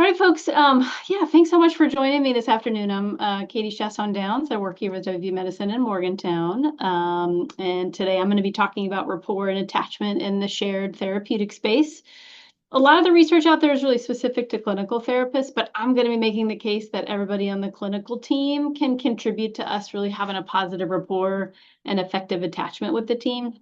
All right, folks. Yeah, thanks so much for joining me this afternoon. I'm Katie Chiasson Downs. I work here with WV Medicine in Morgantown. And today I'm going to be talking about rapport and attachment in the shared therapeutic space. A lot of the research out there is really specific to clinical therapists, but I'm going to be making the case that everybody on the clinical team can contribute to us really having a positive rapport and effective attachment with the team.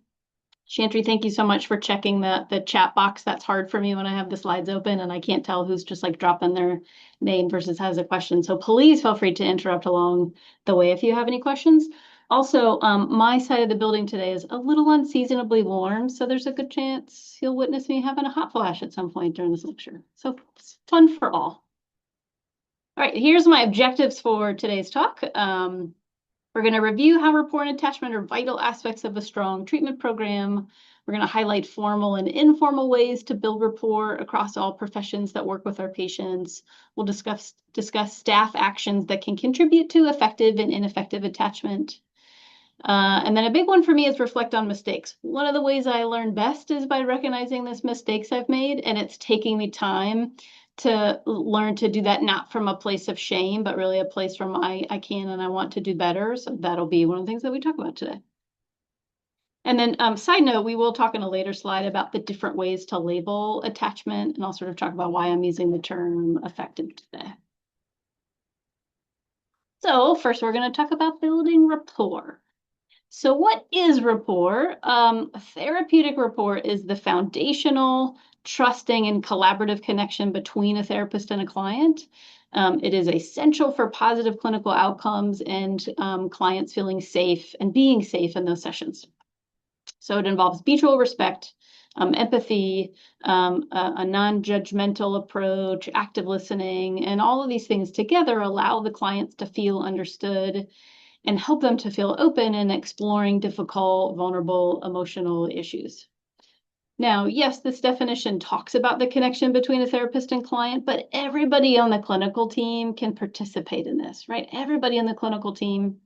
Chantry, thank you so much for checking the chat box. That's hard for me when I have the slides open and I can't tell who's just like dropping their name versus has a question. So please feel free to interrupt along the way if you have any questions. Also, my side of the building today is a little unseasonably warm, so there's a good chance you'll witness me having a hot flash at some point during this lecture. So it's fun for all. All right, here's my objectives for today's talk. We're going to review how rapport and attachment are vital aspects of a strong treatment program. We're going to highlight formal and informal ways to build rapport across all professions that work with our patients. We'll discuss staff actions that can contribute to effective and ineffective attachment. And then a big one for me is reflect on mistakes. One of the ways I learn best is by recognizing the mistakes I've made, and it's taking me time to learn to do that, not from a place of shame, but really a place from I can and I want to do better. So that'll be one of the things that we talk about today. And then side note, we will talk in a later slide about the different ways to label attachment, and I'll sort of talk about why I'm using the term effective today. So first, we're going to talk about building rapport. So what is rapport? Therapeutic rapport is the foundational, trusting, and collaborative connection between a therapist and a client. It is essential for positive clinical outcomes and clients feeling safe and being safe in those sessions. So it involves mutual respect, empathy, a non-judgmental approach, active listening, and all of these things together allow the clients to feel understood and help them to feel open in exploring difficult, vulnerable, emotional issues. Now, yes, this definition talks about the connection between a therapist and client, but everybody on the clinical team can participate in this, right? Everybody on the clinical team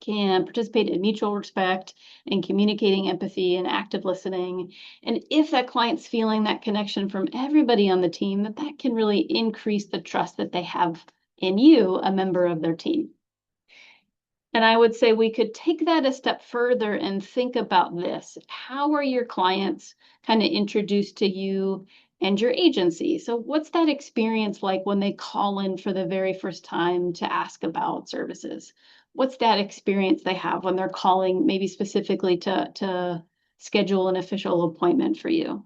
can participate in mutual respect and communicating empathy and active listening. And if that client's feeling that connection from everybody on the team, that can really increase the trust that they have in you, a member of their team. And I would say we could take that a step further and think about this. How are your clients kind of introduced to you and your agency? So what's that experience like when they call in for the very first time to ask about services? What's that experience they have when they're calling maybe specifically to schedule an official appointment for you?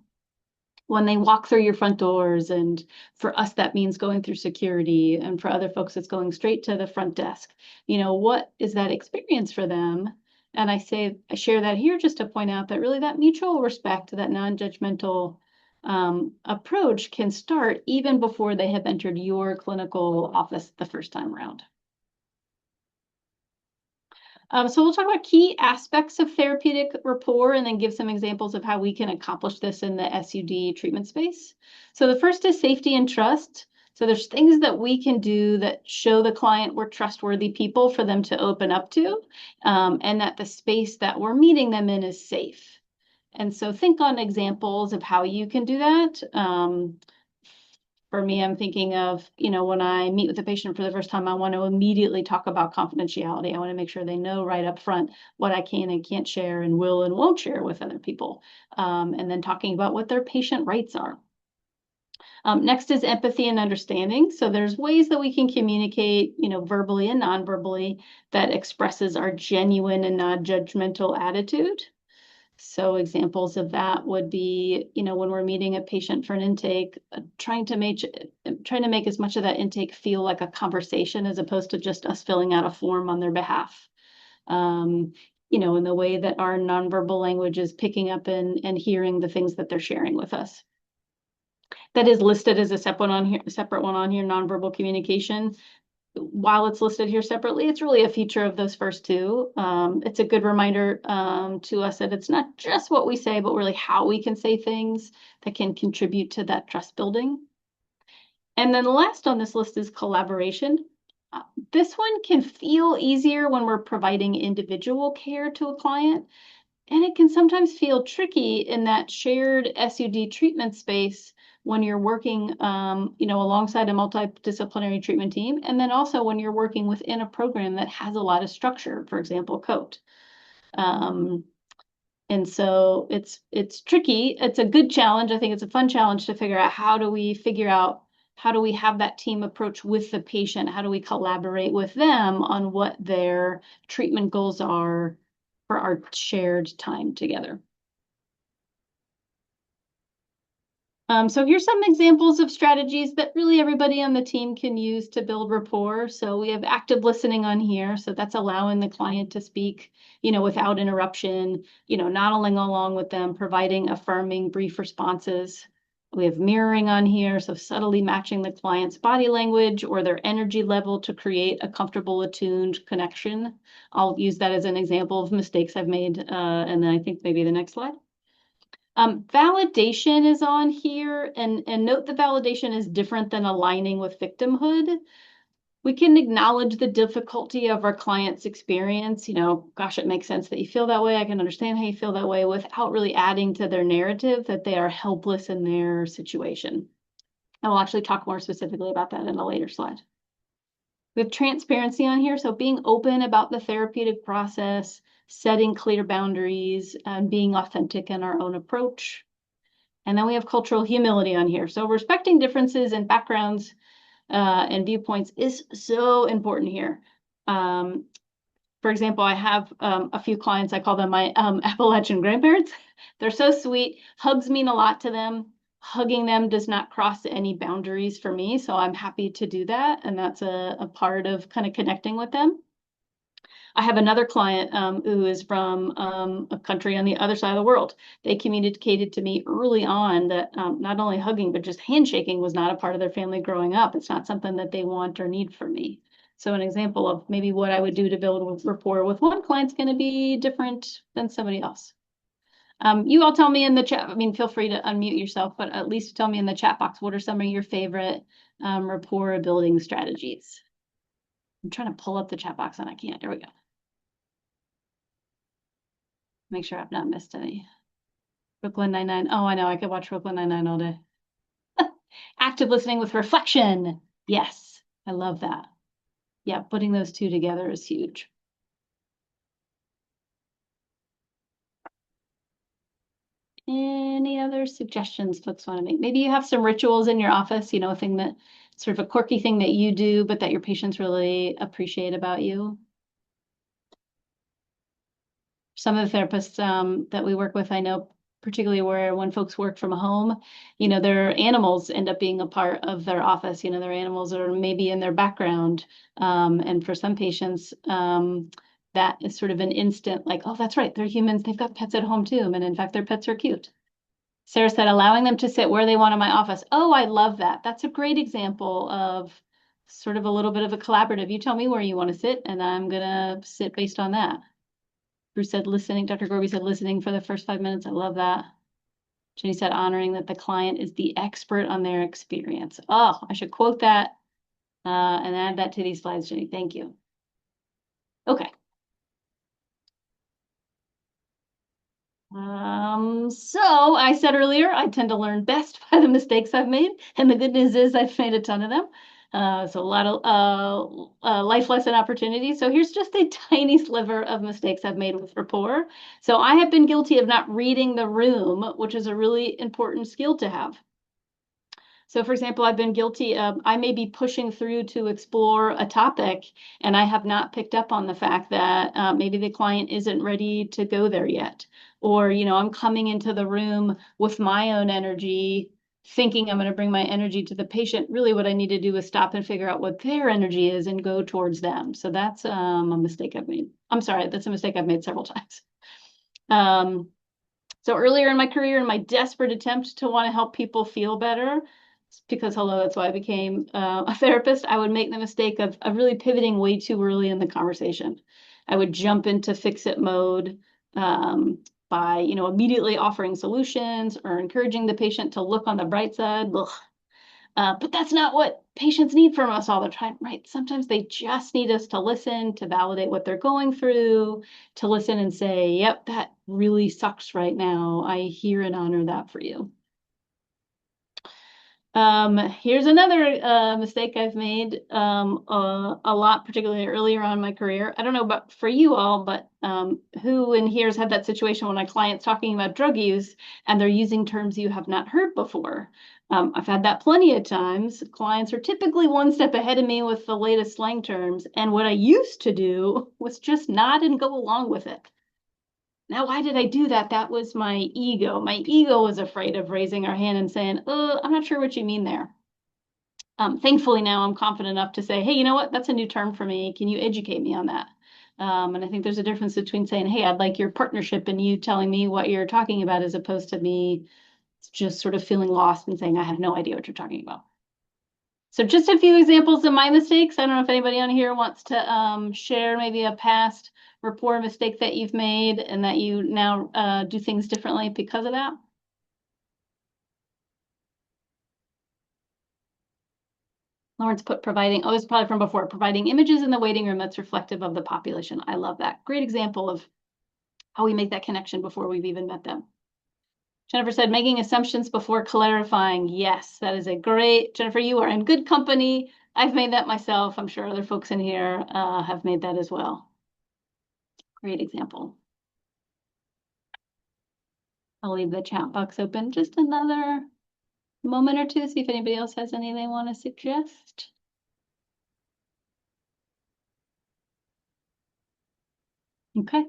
When they walk through your front doors, and for us, that means going through security, and for other folks, it's going straight to the front desk. What is that experience for them? And I share that here just to point out that really that mutual respect, that non-judgmental approach can start even before they have entered your clinical office the first time around. So we'll talk about key aspects of therapeutic rapport and then give some examples of how we can accomplish this in the SUD treatment space. So the first is safety and trust. So there's things that we can do that show the client we're trustworthy people for them to open up to, and that the space that we're meeting them in is safe. And so think on examples of how you can do that. For me, I'm thinking of, when I meet with a patient for the first time, I want to immediately talk about confidentiality. I want to make sure they know right up front what I can and can't share and will and won't share with other people. And then talking about what their patient rights are. Next is empathy and understanding. So there's ways that we can communicate, verbally and non-verbally that expresses our genuine and non-judgmental attitude. So examples of that would be, when we're meeting a patient for an intake, trying to make as much of that intake feel like a conversation as opposed to just us filling out a form on their behalf. In the way that our nonverbal language is picking up and hearing the things that they're sharing with us. That is listed as a separate one on here, nonverbal communication. While it's listed here separately, it's really a feature of those first two. It's a good reminder to us that it's not just what we say, but really how we can say things that can contribute to that trust building. And then last on this list is collaboration. This one can feel easier when we're providing individual care to a client. And it can sometimes feel tricky in that shared SUD treatment space when you're working, alongside a multidisciplinary treatment team, and then also when you're working within a program that has a lot of structure, for example, COAT. And so it's tricky. It's a good challenge. I think it's a fun challenge to figure out how do we have that team approach with the patient? How do we collaborate with them on what their treatment goals are for our shared time together? So here's some examples of strategies that really everybody on the team can use to build rapport. So we have active listening on here. So that's allowing the client to speak, without interruption, nodding along with them, providing affirming brief responses. We have mirroring on here. So subtly matching the client's body language or their energy level to create a comfortable, attuned connection. I'll use that as an example of mistakes I've made. And then I think maybe the next slide. Validation is on here, and note the validation is different than aligning with victimhood. We can acknowledge the difficulty of our client's experience. Gosh, it makes sense that you feel that way. I can understand how you feel that way without really adding to their narrative that they are helpless in their situation. And we'll actually talk more specifically about that in a later slide. We have transparency on here, so being open about the therapeutic process, setting clear boundaries, and being authentic in our own approach. And then we have cultural humility on here. So respecting differences in backgrounds and viewpoints is so important here. For example, I have a few clients, I call them my Appalachian grandparents. They're so sweet. Hugs mean a lot to them. Hugging them does not cross any boundaries for me, so I'm happy to do that. And that's a part of kind of connecting with them. I have another client who is from a country on the other side of the world. They communicated to me early on that not only hugging, but just handshaking was not a part of their family growing up. It's not something that they want or need from me. So an example of maybe what I would do to build rapport with one client's going to be different than somebody else. You all tell me in the chat, feel free to unmute yourself, but at least tell me in the chat box, what are some of your favorite rapport building strategies? I'm trying to pull up the chat box and I can't. There we go. Make sure I've not missed any. Brooklyn Nine-Nine. Oh, I know. I could watch Brooklyn Nine-Nine all day. Active listening with reflection. Yes, I love that. Yeah, putting those two together is huge. Any other suggestions folks want to make? Maybe you have some rituals in your office, a thing that sort of a quirky thing that you do, but that your patients really appreciate about you. Some of the therapists that we work with, I know particularly where when folks work from home, their animals end up being a part of their office. Their animals are maybe in their background. And for some patients, that is sort of an instant like, oh, that's right, they're humans. They've got pets at home too. And in fact, their pets are cute. Sarah said, allowing them to sit where they want in my office. Oh, I love that. That's a great example of sort of a little bit of a collaborative. You tell me where you want to sit, and I'm going to sit based on that. Bruce said listening. Dr. Gorby said listening for the first 5 minutes. I love that. Jenny said honoring that the client is the expert on their experience. Oh, I should quote that and add that to these slides, Jenny. Thank you. Okay. So I said earlier, I tend to learn best by the mistakes I've made. And the good news is I've made a ton of them. So a lot of life lesson opportunities. So here's just a tiny sliver of mistakes I've made with rapport. So I have been guilty of not reading the room, which is a really important skill to have. So for example, I've been guilty of, I may be pushing through to explore a topic and I have not picked up on the fact that maybe the client isn't ready to go there yet. Or, I'm coming into the room with my own energy, thinking I'm going to bring my energy to the patient. Really what I need to do is stop and figure out what their energy is and go towards them. So that's a mistake I've made. I'm sorry, that's a mistake I've made several times. So earlier in my career, in my desperate attempt to want to help people feel better, because hello, that's why I became a therapist, I would make the mistake of really pivoting way too early in the conversation. I would jump into fix-it mode by, immediately offering solutions or encouraging the patient to look on the bright side. Ugh. But that's not what patients need from us all the time, right? Sometimes they just need us to listen, to validate what they're going through, to listen and say, yep, that really sucks right now. I hear and honor that for you. Here's another mistake I've made a lot, particularly earlier on in my career. I don't know about for you all, but who in here has had that situation when a client's talking about drug use and they're using terms you have not heard before? I've had that plenty of times. Clients are typically one step ahead of me with the latest slang terms, and what I used to do was just nod and go along with it. Now, why did I do that? That was my ego. My ego was afraid of raising our hand and saying, I'm not sure what you mean there. Thankfully, now I'm confident enough to say, hey, you know what? That's a new term for me. Can you educate me on that? And I think there's a difference between saying, hey, I'd like your partnership and you telling me what you're talking about as opposed to me just sort of feeling lost and saying, I have no idea what you're talking about. So just a few examples of my mistakes. I don't know if anybody on here wants to share maybe a past rapport mistake that you've made and that you now do things differently because of that. Lawrence put providing, oh, it's probably from before, providing images in the waiting room that's reflective of the population. I love that. Great example of how we make that connection before we've even met them. Jennifer said, making assumptions before clarifying. Yes, that is a great, Jennifer, you are in good company. I've made that myself. I'm sure other folks in here have made that as well. Great example. I'll leave the chat box open just another moment or two, see if anybody else has anything they want to suggest. Okay.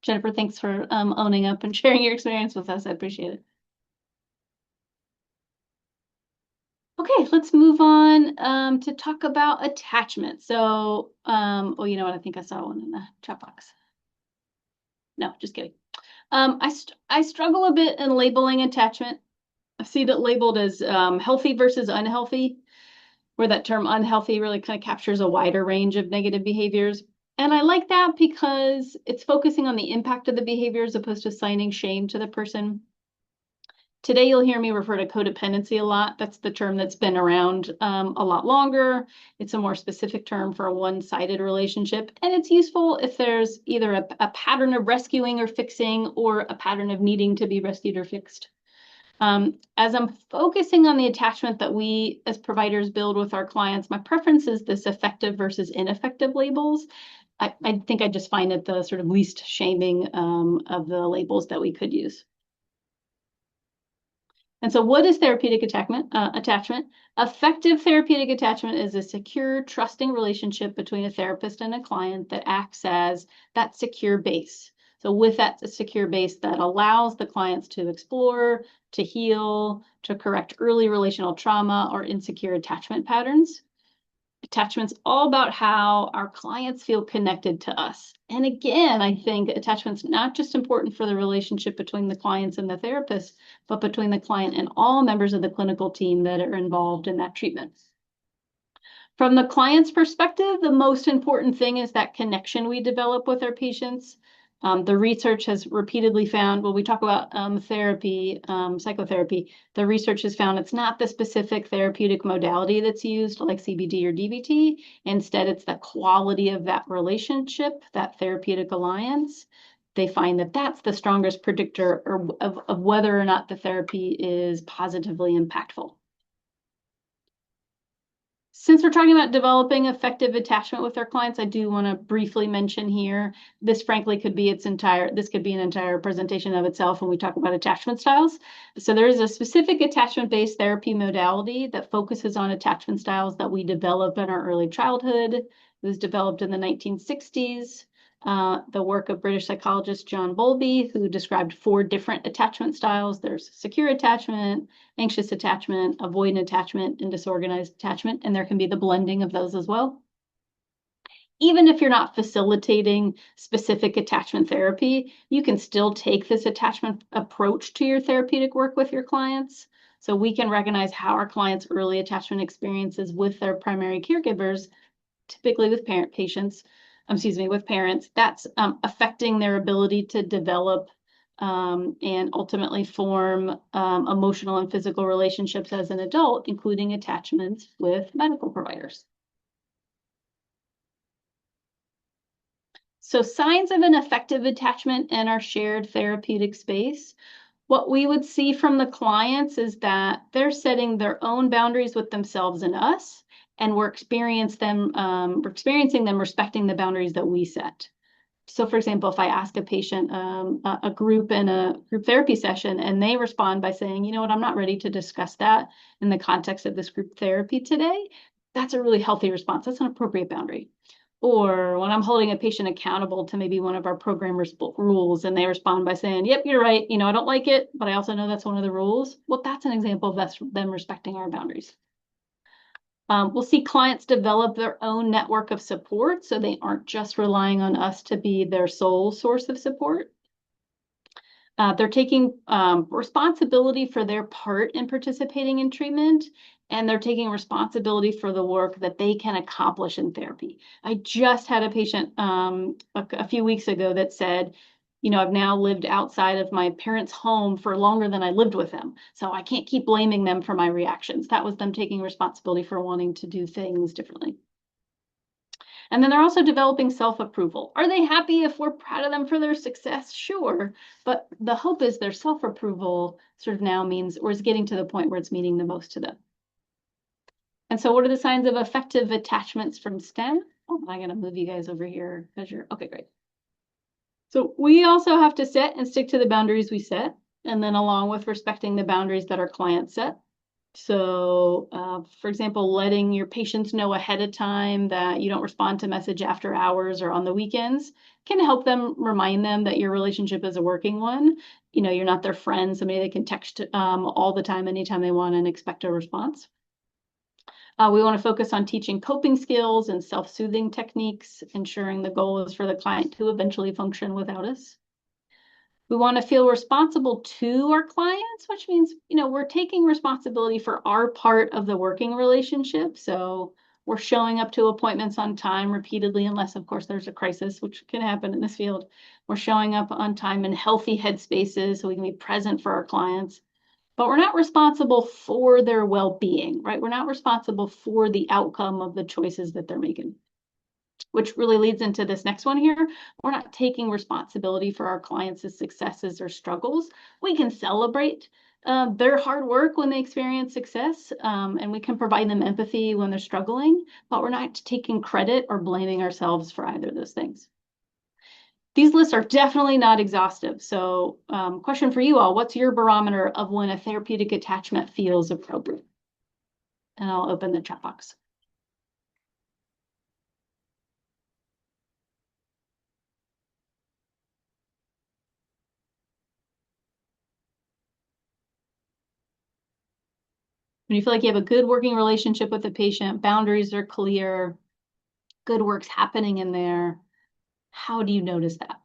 Jennifer, thanks for owning up and sharing your experience with us. I appreciate it. Okay, let's move on to talk about attachment. So, oh, you know what? I think I saw one in the chat box. No, just kidding. I struggle a bit in labeling attachment. I see it labeled as healthy versus unhealthy, where that term unhealthy really kind of captures a wider range of negative behaviors. And I like that because it's focusing on the impact of the behavior as opposed to assigning shame to the person. Today, you'll hear me refer to codependency a lot. That's the term that's been around a lot longer. It's a more specific term for a one-sided relationship. And it's useful if there's either a pattern of rescuing or fixing or a pattern of needing to be rescued or fixed. As I'm focusing on the attachment that we as providers build with our clients, my preference is this effective versus ineffective labels. I think I just find it the sort of least shaming of the labels that we could use. And so what is therapeutic attachment? Effective therapeutic attachment is a secure, trusting relationship between a therapist and a client that acts as that secure base. So with that secure base that allows the clients to explore, to heal, to correct early relational trauma or insecure attachment patterns. Attachment's all about how our clients feel connected to us. And again, I think attachment's not just important for the relationship between the clients and the therapist, but between the client and all members of the clinical team that are involved in that treatment. From the client's perspective, the most important thing is that connection we develop with our patients. The research has repeatedly found, when we talk about therapy, psychotherapy, the research has found it's not the specific therapeutic modality that's used, like CBT or DBT. Instead, it's the quality of that relationship, that therapeutic alliance. They find that that's the strongest predictor of whether or not the therapy is positively impactful. Since we're talking about developing effective attachment with our clients, I do want to briefly mention here, this frankly could be this could be an entire presentation of itself when we talk about attachment styles. So there is a specific attachment-based therapy modality that focuses on attachment styles that we develop in our early childhood. It was developed in the 1960s. The work of British psychologist John Bowlby, who described 4 different attachment styles. There's secure attachment, anxious attachment, avoidant attachment, and disorganized attachment, and there can be the blending of those as well. Even if you're not facilitating specific attachment therapy, you can still take this attachment approach to your therapeutic work with your clients. So we can recognize how our clients' early attachment experiences with their primary caregivers, typically with parents, that's affecting their ability to develop and ultimately form emotional and physical relationships as an adult, including attachments with medical providers. So signs of an effective attachment in our shared therapeutic space. What we would see from the clients is that they're setting their own boundaries with themselves and us, and we're experiencing them respecting the boundaries that we set. So for example, if I ask a patient, a group in a group therapy session, and they respond by saying, you know what, I'm not ready to discuss that in the context of this group therapy today, that's a really healthy response. That's an appropriate boundary. Or when I'm holding a patient accountable to maybe one of our program rules, and they respond by saying, yep, you're right, I don't like it, but I also know that's one of the rules. Well, that's an example of them respecting our boundaries. We'll see clients develop their own network of support, so they aren't just relying on us to be their sole source of support. They're taking responsibility for their part in participating in treatment, and they're taking responsibility for the work that they can accomplish in therapy. I just had a patient a few weeks ago that said, I've now lived outside of my parents' home for longer than I lived with them, so I can't keep blaming them for my reactions. That was them taking responsibility for wanting to do things differently. And then they're also developing self-approval. Are they happy if we're proud of them for their success? Sure. But the hope is their self-approval sort of now means, or is getting to the point where it's meaning the most to them. And so what are the signs of effective attachments from STEM? Oh, I'm going to move you guys over here because okay, great. So we also have to set and stick to the boundaries we set, and then along with respecting the boundaries that our clients set. So, for example, letting your patients know ahead of time that you don't respond to message after hours or on the weekends can help them, remind them that your relationship is a working one. You're not their friend, somebody they can text all the time, anytime they want, and expect a response. We want to focus on teaching coping skills and self-soothing techniques, ensuring the goal is for the client to eventually function without us. We want to feel responsible to our clients, which means, we're taking responsibility for our part of the working relationship. So we're showing up to appointments on time repeatedly, unless, of course, there's a crisis, which can happen in this field. We're showing up on time in healthy headspaces so we can be present for our clients. But we're not responsible for their well-being, right? We're not responsible for the outcome of the choices that they're making. Which really leads into this next one here. We're not taking responsibility for our clients' successes or struggles. We can celebrate their hard work when they experience success, and we can provide them empathy when they're struggling, but we're not taking credit or blaming ourselves for either of those things. These lists are definitely not exhaustive. So question for you all, what's your barometer of when a therapeutic attachment feels appropriate? And I'll open the chat box. When you feel like you have a good working relationship with the patient, boundaries are clear, good work's happening in there, how do you notice that?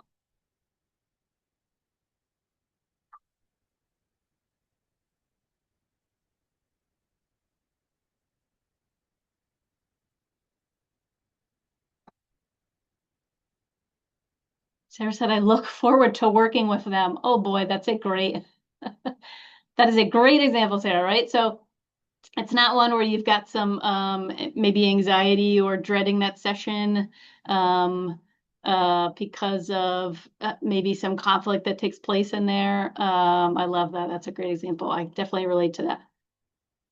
Sarah said, I look forward to working with them. Oh boy, that's a great, that is a great example, Sarah, right? So it's not one where you've got some maybe anxiety or dreading that session because of maybe some conflict that takes place in there. I love that. That's a great example. I definitely relate to that.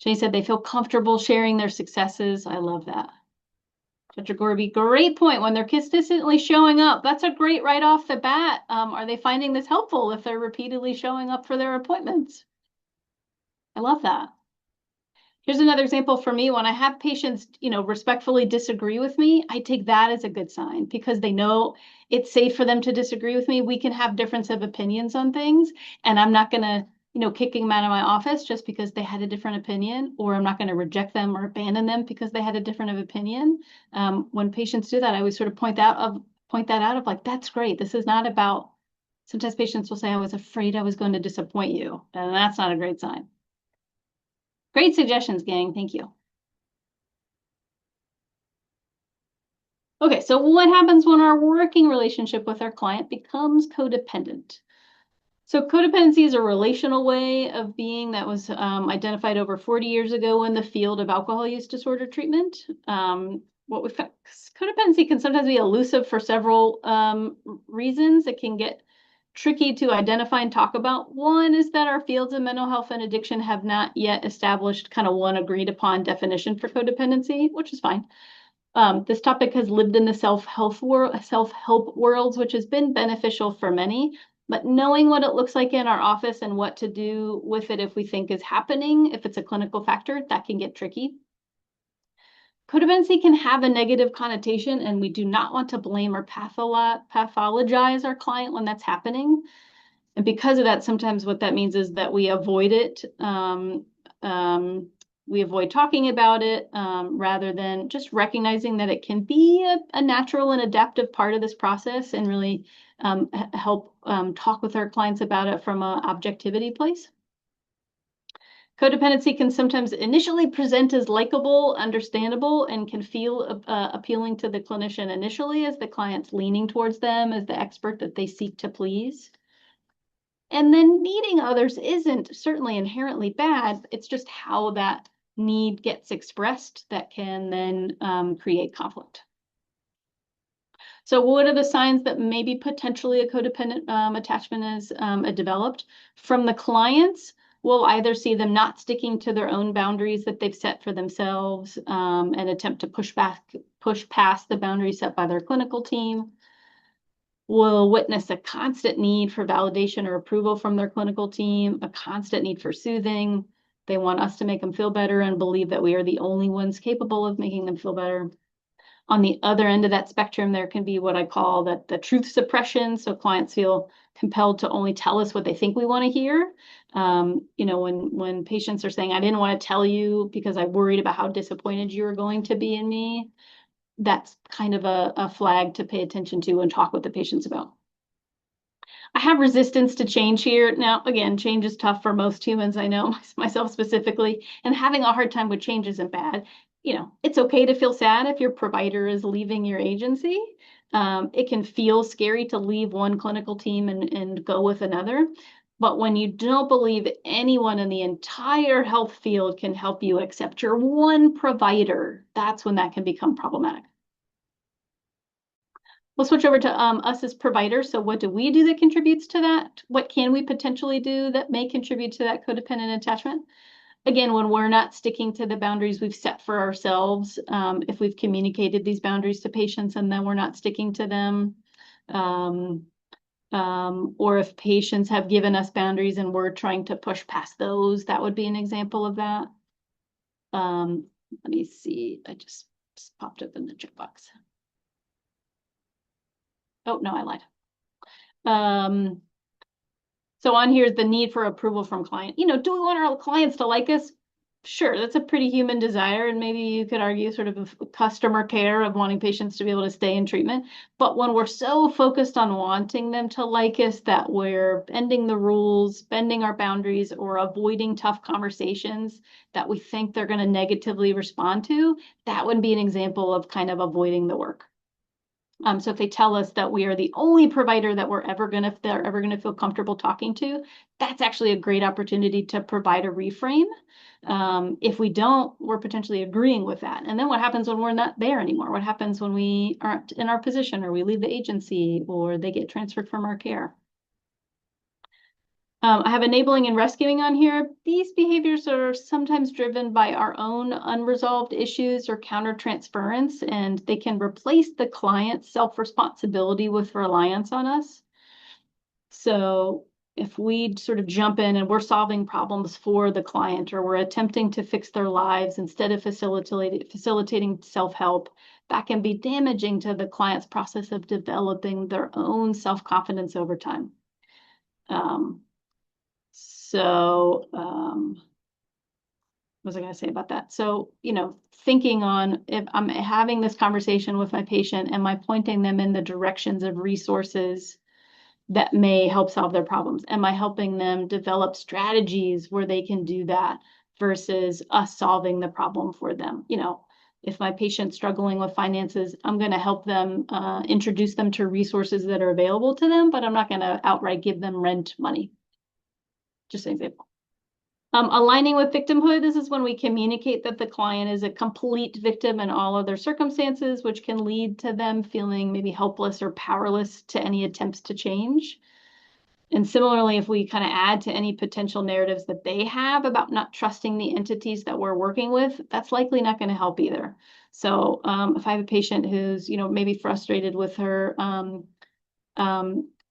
Jenny said they feel comfortable sharing their successes. I love that. Dr. Gorby, great point. When they're consistently showing up, that's a great right off the bat. Are they finding this helpful if they're repeatedly showing up for their appointments? I love that. Here's another example for me. When I have patients, respectfully disagree with me, I take that as a good sign because they know it's safe for them to disagree with me. We can have difference of opinions on things, and I'm not going to, kicking them out of my office just because they had a different opinion, or I'm not going to reject them or abandon them because they had a different of opinion. When patients do that, I always sort of point that out of like, that's great. This is not about, sometimes patients will say, I was afraid I was going to disappoint you, and that's not a great sign. Great suggestions, gang. Thank you. Okay, so what happens when our working relationship with our client becomes codependent? So codependency is a relational way of being that was identified over 40 years ago in the field of alcohol use disorder treatment. What we found, codependency can sometimes be elusive for several reasons. It can get tricky to identify and talk about. One is that our fields of mental health and addiction have not yet established kind of one agreed upon definition for codependency, which is fine. This topic has lived in the self-help worlds, which has been beneficial for many. But knowing what it looks like in our office and what to do with it if we think is happening, if it's a clinical factor, that can get tricky. Codependency can have a negative connotation, and we do not want to blame or pathologize our client when that's happening. And because of that, sometimes what that means is that we avoid it. We avoid talking about it rather than just recognizing that it can be a natural and adaptive part of this process, and really help talk with our clients about it from an objectivity place. Codependency can sometimes initially present as likable, understandable, and can feel appealing to the clinician initially as the client's leaning towards them as the expert that they seek to please. And then needing others isn't certainly inherently bad. It's just how that need gets expressed that can then create conflict. So what are the signs that maybe potentially a codependent attachment is developed? From the clients, we'll either see them not sticking to their own boundaries that they've set for themselves and attempt to push past the boundaries set by their clinical team. We'll witness a constant need for validation or approval from their clinical team, a constant need for soothing. They want us to make them feel better and believe that we are the only ones capable of making them feel better. On the other end of that spectrum, there can be what I call the truth suppression. So clients feel compelled to only tell us what they think we want to hear. When patients are saying, I didn't want to tell you because I worried about how disappointed you were going to be in me, that's kind of a flag to pay attention to and talk with the patients about. I have resistance to change here. Now, again, change is tough for most humans, I know, myself specifically, and having a hard time with change isn't bad. It's okay to feel sad if your provider is leaving your agency. It can feel scary to leave one clinical team and go with another. But when you don't believe anyone in the entire health field can help you except your one provider, that's when that can become problematic. We'll switch over to us as providers. So what do we do that contributes to that? What can we potentially do that may contribute to that codependent attachment? Again, when we're not sticking to the boundaries we've set for ourselves, if we've communicated these boundaries to patients and then we're not sticking to them, or if patients have given us boundaries and we're trying to push past those, that would be an example of that. Let me see, I just popped up in the chat box. Oh, no, I lied. So on here is the need for approval from client. Do we want our clients to like us? Sure, that's a pretty human desire, and maybe you could argue sort of a customer care of wanting patients to be able to stay in treatment. But when we're so focused on wanting them to like us that we're bending the rules, bending our boundaries, or avoiding tough conversations that we think they're going to negatively respond to, that would be an example of kind of avoiding the work. So if they tell us that we are the only provider that they're ever going to feel comfortable talking to, that's actually a great opportunity to provide a reframe. If we don't, we're potentially agreeing with that. And then what happens when we're not there anymore? What happens when we aren't in our position, or we leave the agency, or they get transferred from our care? I have enabling and rescuing on here. These behaviors are sometimes driven by our own unresolved issues or countertransference, and they can replace the client's self-responsibility with reliance on us. So if we sort of jump in and we're solving problems for the client, or we're attempting to fix their lives instead of facilitating self-help, that can be damaging to the client's process of developing their own self-confidence over time. What was I going to say about that? So, thinking on if I'm having this conversation with my patient, am I pointing them in the directions of resources that may help solve their problems? Am I helping them develop strategies where they can do that versus us solving the problem for them? If my patient's struggling with finances, I'm going to help them introduce them to resources that are available to them, but I'm not going to outright give them rent money. just an example. Aligning with victimhood, this is when we communicate that the client is a complete victim in all of their circumstances, which can lead to them feeling maybe helpless or powerless to any attempts to change. And similarly, if we kind of add to any potential narratives that they have about not trusting the entities that we're working with, that's likely not going to help either. So if I have a patient who's, maybe frustrated with her,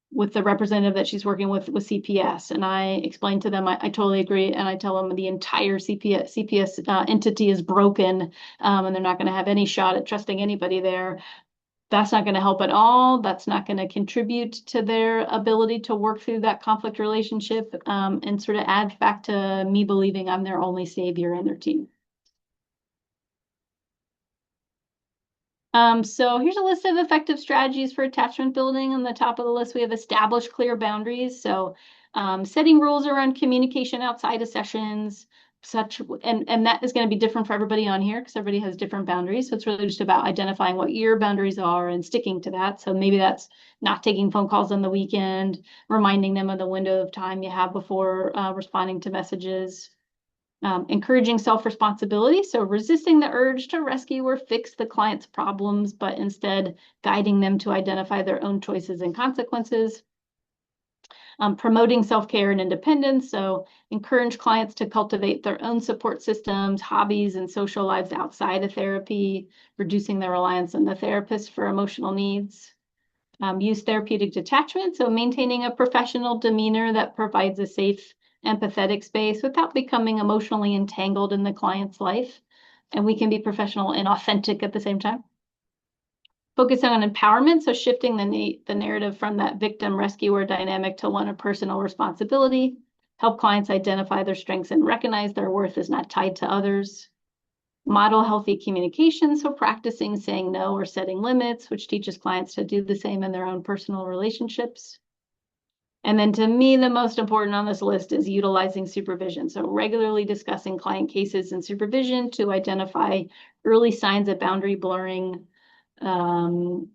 with the representative that she's working with CPS, and I explain to them, I totally agree, and I tell them the entire CPS entity is broken, and they're not going to have any shot at trusting anybody there. That's not going to help at all. That's not going to contribute to their ability to work through that conflict relationship, and sort of adds back to me believing I'm their only savior in their team. So here's a list of effective strategies for attachment building. On the top of the list, we have established clear boundaries. So setting rules around communication outside of sessions, and that is going to be different for everybody on here because everybody has different boundaries. So it's really just about identifying what your boundaries are and sticking to that. So maybe that's not taking phone calls on the weekend, reminding them of the window of time you have before responding to messages. Encouraging self-responsibility, so resisting the urge to rescue or fix the client's problems, but instead guiding them to identify their own choices and consequences. Promoting self-care and independence, so encourage clients to cultivate their own support systems, hobbies, and social lives outside of therapy, reducing their reliance on the therapist for emotional needs. Use therapeutic detachment, so maintaining a professional demeanor that provides a safe, empathetic space without becoming emotionally entangled in the client's life. And we can be professional and authentic at the same time. Focusing on empowerment, so shifting the narrative from that victim-rescuer dynamic to one of personal responsibility. Help clients identify their strengths and recognize their worth is not tied to others. Model healthy communication, so practicing saying no or setting limits, which teaches clients to do the same in their own personal relationships. And then to me, the most important on this list is utilizing supervision. So regularly discussing client cases in supervision to identify early signs of boundary blurring, and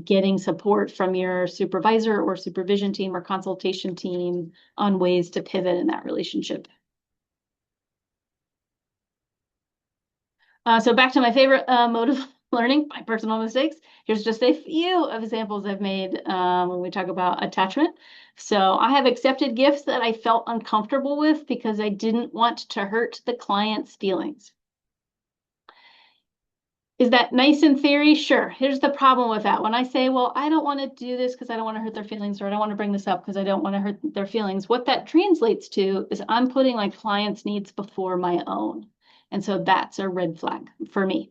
getting support from your supervisor or supervision team or consultation team on ways to pivot in that relationship. So back to my favorite mode of learning, my personal mistakes. Here's just a few of examples I've made when we talk about attachment. So I have accepted gifts that I felt uncomfortable with because I didn't want to hurt the client's feelings. Is that nice in theory? Sure. Here's the problem with that. When I say, well, I don't want to do this because I don't want to hurt their feelings, or I don't want to bring this up because I don't want to hurt their feelings, what that translates to is I'm putting my client's needs before my own. And so that's a red flag for me.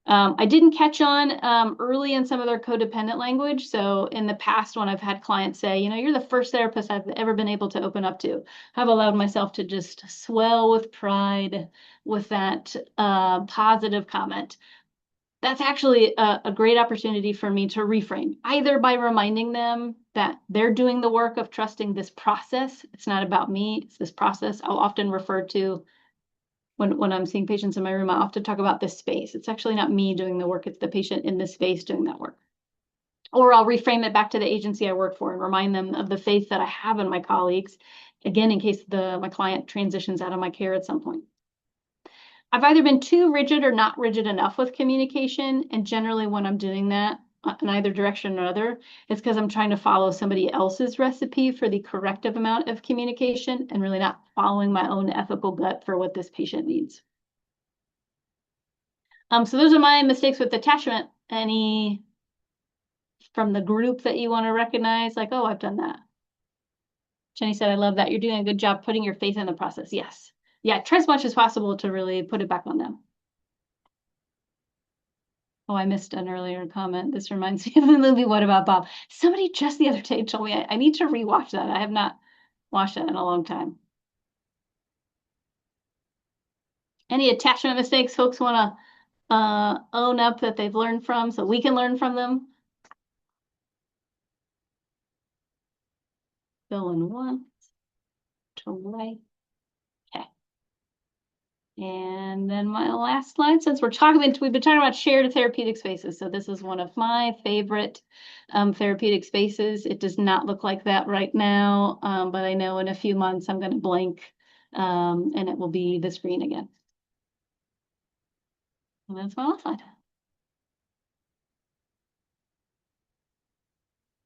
I didn't catch on early in some of their codependent language. So in the past, when I've had clients say, you're the first therapist I've ever been able to open up to, I've allowed myself to just swell with pride with that positive comment. That's actually a great opportunity for me to reframe, either by reminding them that they're doing the work of trusting this process. It's not about me, it's this process. I'll often refer to when I'm seeing patients in my room, I often talk about this space. It's actually not me doing the work, it's the patient in this space doing that work. Or I'll reframe it back to the agency I work for and remind them of the faith that I have in my colleagues, again, in case my client transitions out of my care at some point. I've either been too rigid or not rigid enough with communication, and generally when I'm doing that, in either direction or other, it's because I'm trying to follow somebody else's recipe for the corrective amount of communication and really not following my own ethical gut for what this patient needs. So those are my mistakes with attachment. Any from the group that you want to recognize? Like, oh, I've done that. Jenny said, I love that. You're doing a good job putting your faith in the process. Yes. Yeah, try as much as possible to really put it back on them. Oh, I missed an earlier comment. This reminds me of the movie What About Bob? Somebody just the other day told me I need to rewatch that. I have not watched that in a long time. Any attachment mistakes folks want to own up that they've learned from so we can learn from them? Going once to right. Okay. And then my last slide, since we've been talking about shared therapeutic spaces. So this is one of my favorite therapeutic spaces. It does not look like that right now, but I know in a few months I'm going to blink and it will be the screen again. And that's my last slide.